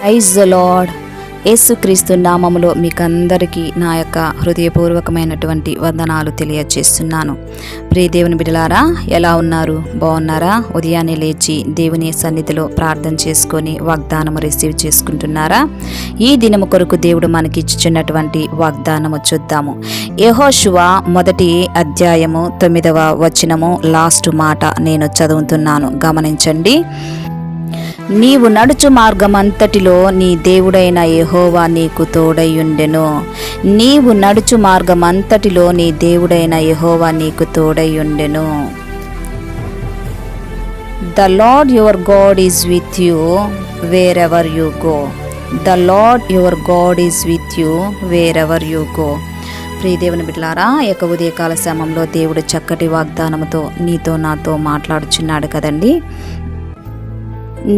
Praise the lord. యేసుక్రీస్తు నామములో మీకందరికీ నా యొక్క హృదయపూర్వకమైనటువంటి వందనాలు తెలియజేస్తున్నాను. ప్రియ దేవుని బిడ్డలారా, ఎలా ఉన్నారు? బాగున్నారా? ఉదయాన్నే లేచి దేవుని సన్నిధిలో ప్రార్థన చేసుకొని వాగ్దానము రిసీవ్ చేసుకుంటున్నారా? ఈ దినము కొరకు దేవుడు మనకి ఇచ్చుచున్నటువంటి వాగ్దానము చూద్దాము. యెహోషువ 1వ అధ్యాయము 9వ వచనము లాస్ట్ మాట నేను చదువుతున్నాను, గమనించండి. నీవు నడుచు మార్గమంతటిలో నీ దేవుడైన యెహోవా నీకు తోడయుండెను. నీవు నడుచు మార్గమంతటిలో నీ దేవుడైన యెహోవా నీకు తోడయుండెను. The Lord your God is with you wherever you go. The Lord your God is with you wherever you go. ప్రియ దేవుని బిడ్డలారా, యొక్క ఉదయకాల సమయంలో దేవుడు చక్కటి వాగ్దానముతో నీతో నాతో మాట్లాడుచున్నాడు కదండి.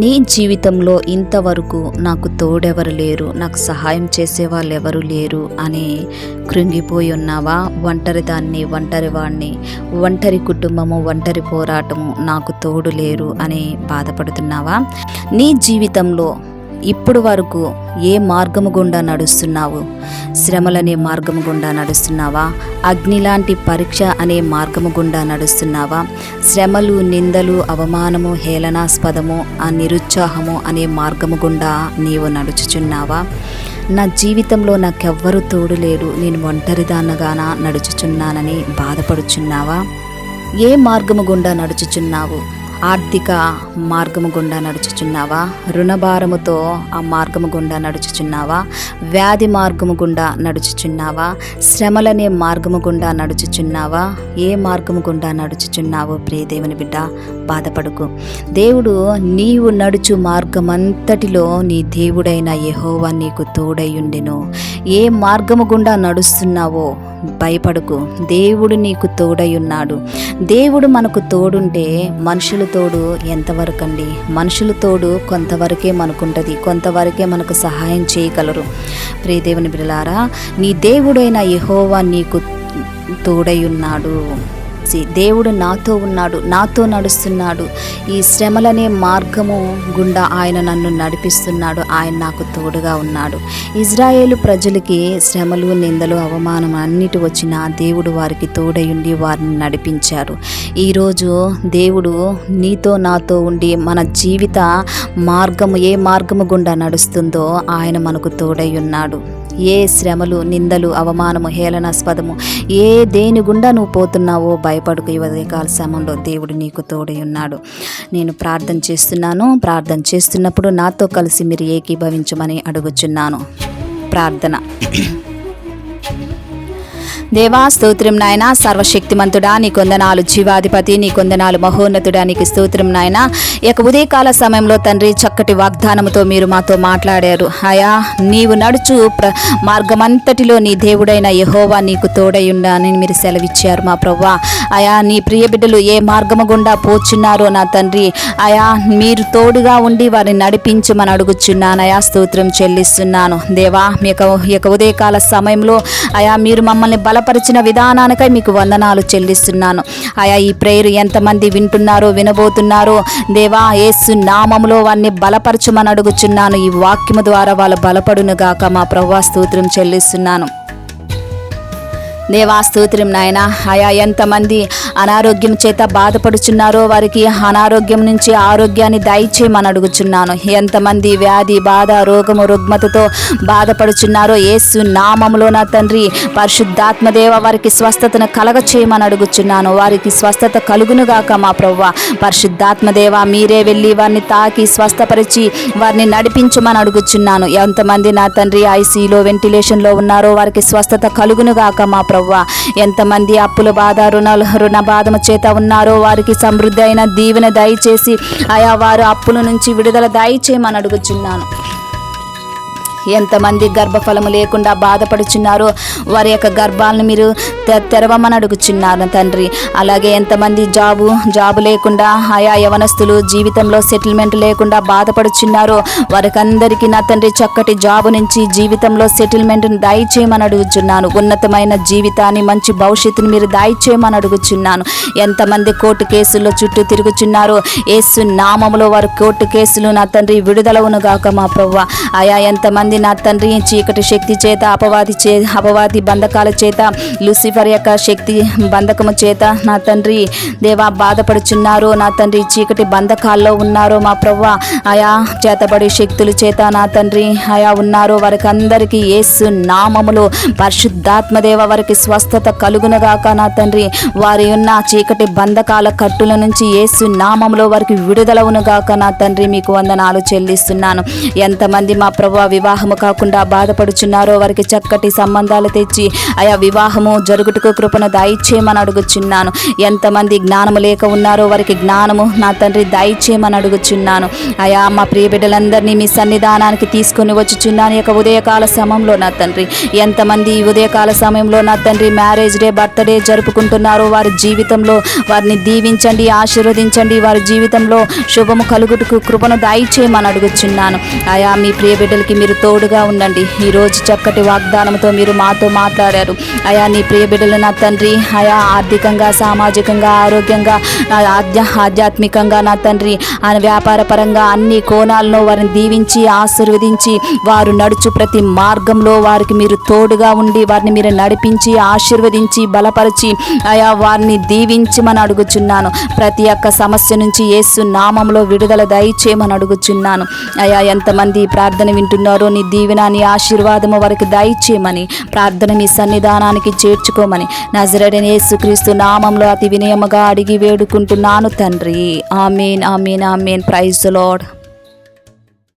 నీ జీవితంలో ఇంతవరకు నాకు తోడెవరు లేరు, నాకు సహాయం చేసే వాళ్ళు ఎవరు లేరు అని కృంగిపోయి ఉన్నావా? ఒంటరి దాన్ని, ఒంటరి వాడిని, ఒంటరి కుటుంబము, ఒంటరి పోరాటము, నాకు తోడు లేరు అని బాధపడుతున్నావా? నీ జీవితంలో ఇప్పుడు వరకు ఏ మార్గము గుండా నడుస్తున్నావు? శ్రమలనే మార్గము గుండా నడుస్తున్నావా? అగ్ని లాంటి పరీక్ష అనే మార్గము గుండా నడుస్తున్నావా? శ్రమలు, నిందలు, అవమానము, హేళనాస్పదము, ఆ నిరుత్సాహము అనే మార్గము గుండా నీవు నడుచుచున్నావా? నా జీవితంలో నాకెవ్వరూ తోడు లేరు, నేను ఒంటరిదాన్నగానా నడుచుచున్నానని బాధపడుచున్నావా? ఏ మార్గము గుండా నడుచుచున్నావు? ఆర్థిక మార్గము గుండా నడుచుచున్నావా? రుణభారముతో ఆ మార్గము గుండా నడుచుచున్నావా? వ్యాధి మార్గము గుండా నడుచుచున్నావా? శ్రమలనే మార్గము గుండా నడుచుచున్నావా? ఏ మార్గము గుండా నడుచుచున్నావు? ప్రియ దేవుని బిడ్డ, బాధపడుకు. దేవుడు నీవు నడుచు మార్గమంతటిలో నీ దేవుడైన యెహోవా నీకు తోడయుండెను. ఏ మార్గము గుండా నడుస్తున్నావో భయపడుకు, దేవుడు నీకు తోడయున్నాడు. దేవుడు మనకు తోడుంటే మనుషుల తోడు ఎంతవరకు అండి? మనుషుల తోడు కొంతవరకే మనకుంటుంది, కొంతవరకే మనకు సహాయం చేయగలరు. ప్రియ దేవుని బిడ్డలారా, నీ దేవుడైన యెహోవా నీకు తోడయున్నాడు. దేవుడు నాతో ఉన్నాడు, నాతో నడుస్తున్నాడు. ఈ శ్రమలనే మార్గము గుండా ఆయన నన్ను నడిపిస్తున్నాడు, ఆయన నాకు తోడుగా ఉన్నాడు. ఇజ్రాయేలు ప్రజలకి శ్రమలు, నిందలు, అవమానం అన్నిటి వచ్చినా దేవుడు వారికి తోడయుండి వారిని నడిపించారు. ఈరోజు దేవుడు నీతో నాతో ఉండి మన జీవిత మార్గము ఏ మార్గము గుండా నడుస్తుందో ఆయన మనకు తోడై ఉన్నాడు. ఏ శ్రమలు, నిందలు, అవమానము, హేళనాస్పదము, ఏ దేని గుండా నువ్వు పోతున్నావో భయపడుకు. ఈ ఉదయకాల సమయంలో దేవుడు నీకు తోడై ఉన్నాడు. నేను ప్రార్థన చేస్తున్నాను. ప్రార్థన చేస్తున్నప్పుడు నాతో కలిసి మీరు ఏకీభవించమని అడుగుచున్నాను. ప్రార్థన. దేవా, స్తోత్రం నాయన, సర్వశక్తిమంతుడా, నీ కొందనాలు, జీవాధిపతి, నీ కొందనాలు, మహోన్నతుడా, నీకు స్తోత్రం నాయన. ఈ యొక్క ఉదయకాల సమయంలో తండ్రి చక్కటి వాగ్దానంతో మీరు మాతో మాట్లాడారు. అయా, నీవు నడుచు మార్గమంతటిలో నీ దేవుడైన యెహోవా నీకు తోడై ఉండని మీరు సెలవిచ్చారు మా ప్రభువా. అయా, నీ ప్రియ బిడ్డలు ఏ మార్గము గుండా పోచున్నారో నా తండ్రి, అయా మీరు తోడుగా ఉండి వారిని నడిపించమని అడుగుచున్నాను. అయా, స్తోత్రం చెల్లిస్తున్నాను. దేవా, మీ యొక్క ఉదయకాల సమయంలో అయా మీరు మమ్మల్ని బలపరిచిన విధానానికై మీకు వందనాలు చెల్లిస్తున్నాను. ఆయా, ఈ ప్రేయర్ ఎంతమంది వింటున్నారో, వినబోతున్నారో దేవా, యేసు నామములో వారిని బలపరచమని అడుగుచున్నాను. ఈ వాక్యము ద్వారా వాళ్ళు బలపడును గాక మా ప్రభువా. స్తోత్రం చెల్లిస్తున్నాను. దేవా, స్తోత్రం నాయన. ఆయా, ఎంతమంది అనారోగ్యం చేత బాధపడుచున్నారో వారికి అనారోగ్యం నుంచి ఆరోగ్యాన్ని దయచేయమని అడుగుచున్నాను. ఎంతమంది వ్యాధి, బాధ, రోగము, రుగ్మతతో బాధపడుచున్నారో యేసు నామములో నా తండ్రి పరిశుద్ధాత్మదేవ వారికి స్వస్థతను కలగచేయమని అడుగుచున్నాను. వారికి స్వస్థత కలుగునుగాక మా ప్రభువా. పరిశుద్ధాత్మదేవ మీరే వెళ్ళి వారిని తాకి స్వస్థపరిచి వారిని నడిపించమని అడుగుచున్నాను. ఎంతమంది నా తండ్రి ఐసీలో, వెంటిలేషన్లో ఉన్నారో వారికి స్వస్థత కలుగునుగాక మా ప్రభువా. ఎంతమంది అప్పుల బాధ, రుణ బాధము చేత ఉన్నారో వారికి సమృద్ధి అయిన దీవెన దయచేసి ఆయా వారు అప్పుల నుంచి విడుదల దయచేయమని అడుగుచున్నాను. ఎంతమంది గర్భఫలము లేకుండా బాధపడుచున్నారో వారి యొక్క గర్భాలను మీరు తెరవమని అడుగుచున్నాను తండ్రి. అలాగే ఎంతమంది జాబు లేకుండా ఆయా యవనస్తులు జీవితంలో సెటిల్మెంట్ లేకుండా బాధపడుచున్నారో వారికందరికీ నా తండ్రి చక్కటి జాబు నుంచి జీవితంలో సెటిల్మెంట్ దయచేయమని అడుగుచున్నాను. ఉన్నతమైన జీవితాన్ని, మంచి భవిష్యత్తుని మీరు దయచేయమని అడుగుచున్నాను. ఎంతమంది కోర్టు కేసుల్లో చుట్టూ తిరుగుచున్నారో యేసు నామములో వారు కోర్టు కేసులు నా తండ్రి విడుదలవును గాక మా ప్రభువా. ఆయా ఎంతమంది నా తండ్రి చీకటి శక్తి చేత అపవాది బంధకాల చేత లూసిఫర్ యొక్క శక్తి బంధకము చేత నా తండ్రి దేవా బాధపడుచున్నారో నా తండ్రి చీకటి బంధకాల్లో ఉన్నారో మా ప్రభువా, ఆయా చేతబడి శక్తుల చేత నా తండ్రి ఆయా ఉన్నారో వారికి అందరికీ యేసు నామములో పరిశుద్ధాత్మదేవ వారికి స్వస్థత కలుగునగాక నా తండ్రి. వారి ఉన్న చీకటి బంధకాల కట్టుల నుంచి యేసు నామములో వారికి విడుదలవునుగాక నా తండ్రి. మీకు వందనాలు చెల్లిస్తున్నాను. ఎంతమంది మా ప్రభువా వివాహము కాకుండా బాధపడుచున్నారో వారికి చక్కటి సంబంధాలు తెచ్చి ఆయా వివాహము జరుగుటకు కృపను దయచేయమని అడుగుచున్నాను. ఎంతమంది జ్ఞానము లేక ఉన్నారో వారికి జ్ఞానము నా తండ్రి దయచేయమని అడుగుచున్నాను. ఆయా మా ప్రియ బిడ్డలందరినీ మీ సన్నిధానానికి తీసుకొని వచ్చుచున్నాను. యొక్క ఉదయకాల సమయంలో నా తండ్రి ఎంతమంది ఈ ఉదయకాల సమయంలో నా తండ్రి మ్యారేజ్ డే, బర్త్డే జరుపుకుంటున్నారో వారి జీవితంలో వారిని దీవించండి, ఆశీర్వదించండి. వారి జీవితంలో శుభము కలుగుటకు కృపను దయచేయమని అడుగుచున్నాను. ఆయా మీ ప్రియ బిడ్డలకి మీరు తోడుగా ఉండండి. ఈరోజు చక్కటి వాగ్దానంతో మీరు మాతో మాట్లాడారు. ఆయా నీ ప్రియ బిడ్డలు నా తండ్రి ఆయా ఆర్థికంగా, సామాజికంగా, ఆరోగ్యంగా, ఆధ్యాత్మికంగా నా తండ్రి వ్యాపార పరంగా అన్ని కోణాల్లో వారిని దీవించి ఆశీర్వదించి వారు నడుచు ప్రతి మార్గంలో వారికి మీరు తోడుగా ఉండి వారిని మీరు నడిపించి ఆశీర్వదించి బలపరిచి ఆయా వారిని దీవించమని అడుగుచున్నాను. ప్రతి ఒక్క సమస్య నుంచి యేసు నామంలో విడుదల దయచేయమని అడుగుచున్నాను. అయా ఎంతమంది ప్రార్థన వింటున్నారో నీ దీవెన, నీ ఆశీర్వాదము వారికి దయచేయమని, ప్రార్థన మీ సన్నిధానానికి చేర్చుకోమని నజరేయుడైన యేసుక్రీస్తు నామంలో అతి వినయముగా అడిగి వేడుకుంటున్నాను తండ్రి. ఆమేన్, ఆమేన్, ఆమేన్. Praise the lord.